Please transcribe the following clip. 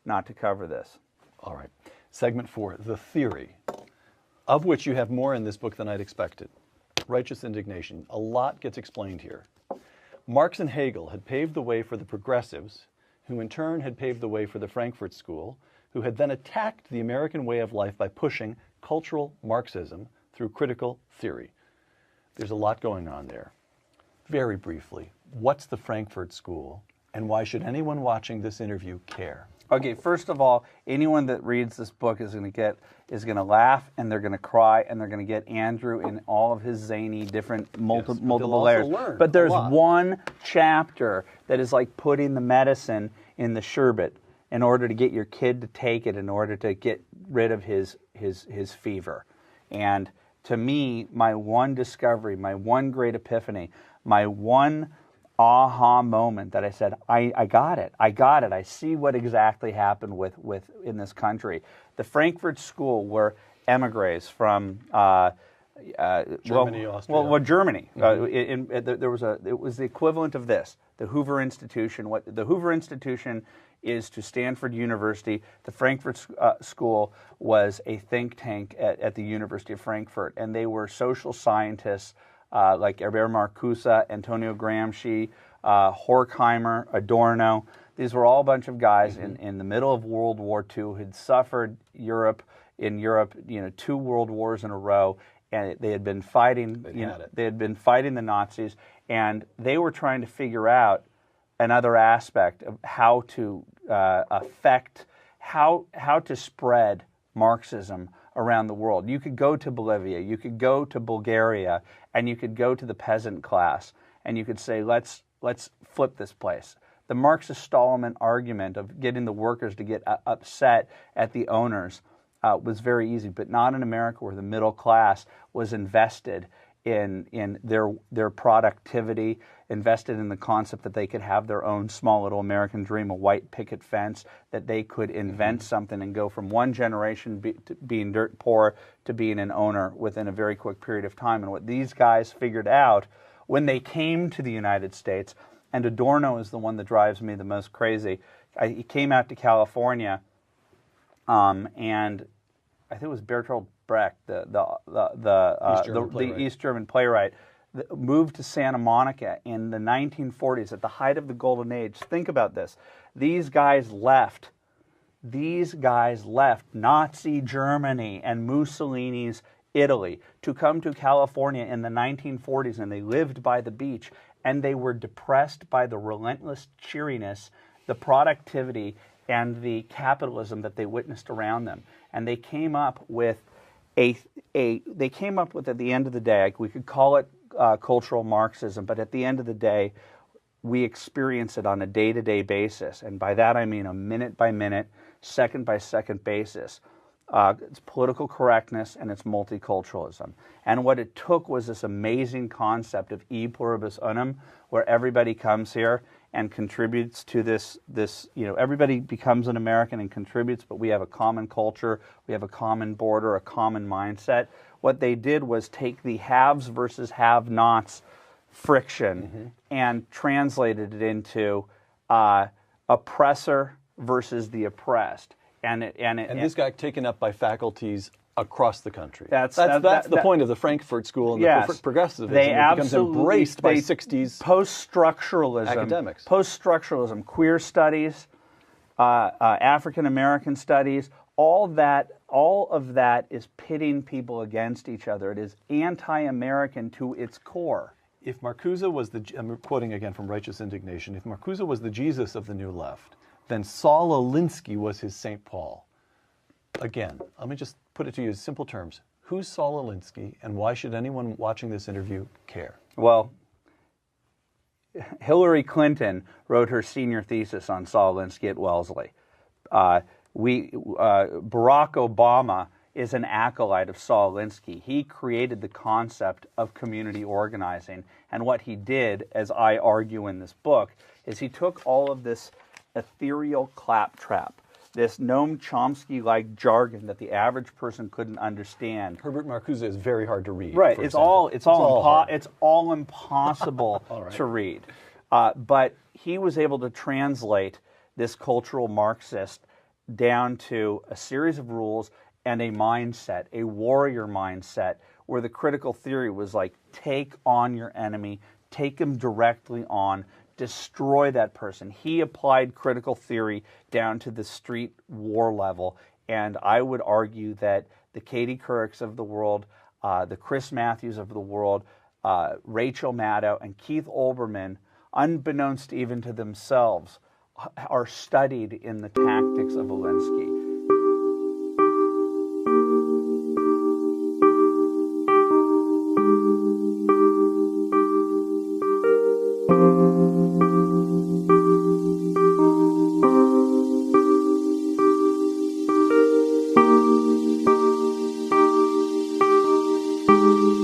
not to cover this. All right. Segment 4, the theory, of which you have more in this book than I'd expected. Righteous indignation. A lot gets explained here. Marx and Hegel had paved the way for the progressives, who in turn had paved the way for the Frankfurt School, who had then attacked the American way of life by pushing cultural Marxism through critical theory. There's a lot going on there. Very briefly, what's the Frankfurt School, and why should anyone watching this interview care? Okay, first of all, anyone that reads this book is going to laugh, and they're going to cry, and they're going to get Andrew in all of his zany different multiple layers. But there's one chapter that is like putting the medicine in the sherbet in order to get your kid to take it, in order to get rid of his fever. And to me, my one discovery, my one great epiphany, my one aha moment that I said, I got it. I see what exactly happened with in this country. The Frankfurt School were emigres from Germany, Austria. Germany. It was the equivalent of this, the Hoover Institution. What the Hoover Institution is to Stanford University. The Frankfurt School was a think tank at the University of Frankfurt, and they were social scientists like Herbert Marcuse, Antonio Gramsci, Horkheimer, Adorno. These were all a bunch of guys in the middle of World War II who had suffered in Europe, 2 world wars in a row, and they had been fighting. They had been fighting the Nazis, and they were trying to figure out another aspect of how to how to spread Marxism around the world. You could go to Bolivia, you could go to Bulgaria, and you could go to the peasant class, and you could say, let's flip this place. The Marxist-Stallman argument of getting the workers to get upset at the owners was very easy, but not in America, where the middle class was invested in their productivity, invested in the concept that they could have their own small little American dream, a white picket fence, that they could invent something and go from one generation to being dirt poor to being an owner within a very quick period of time. And what these guys figured out when they came to the United States, and Adorno is the one that drives me the most crazy. He came out to California, and I think it was Bertolt Brecht, the East German playwright, moved to Santa Monica in the 1940s at the height of the Golden Age. Think about this. These guys left Nazi Germany and Mussolini's Italy to come to California in the 1940s, and they lived by the beach, and they were depressed by the relentless cheeriness, the productivity, and the capitalism that they witnessed around them. And they came up with at the end of the day, we could call it cultural Marxism, but at the end of the day, we experience it on a day-to-day basis. And by that I mean a minute-by-minute, second-by-second basis. It's political correctness and it's multiculturalism. And what it took was this amazing concept of e pluribus unum, where everybody comes here and contributes to this, everybody becomes an American and contributes, but we have a common culture, we have a common border, a common mindset. What they did was take the haves versus have-nots friction and translated it into oppressor versus the oppressed. And this got taken up by faculties across the country. That's the point of the Frankfurt School and the progressivism. It becomes embraced by 60s post-structuralism academics. Post-structuralism, queer studies, African American studies, all of that is pitting people against each other. It is anti-American to its core. If Marcuse was I'm quoting again from Righteous Indignation, if Marcuse was the Jesus of the New Left, then Saul Alinsky was his St. Paul. Again, let me just put it to you in simple terms. Who's Saul Alinsky, and why should anyone watching this interview care? Well, Hillary Clinton wrote her senior thesis on Saul Alinsky at Wellesley. Barack Obama is an acolyte of Saul Alinsky. He created the concept of community organizing, and what he did, as I argue in this book, is he took all of this ethereal claptrap, this Noam Chomsky-like jargon that the average person couldn't understand. Herbert Marcuse is very hard to read. Right, it's all impossible to read. But he was able to translate this cultural Marxist down to a series of rules and a mindset, a warrior mindset, where the critical theory was like, take on your enemy, take him directly on, destroy that person. He applied critical theory down to the street war level, and I would argue that the Katie Courics of the world, the Chris Matthews of the world, Rachel Maddow, and Keith Olbermann, unbeknownst even to themselves, are studied in the tactics of Alinsky.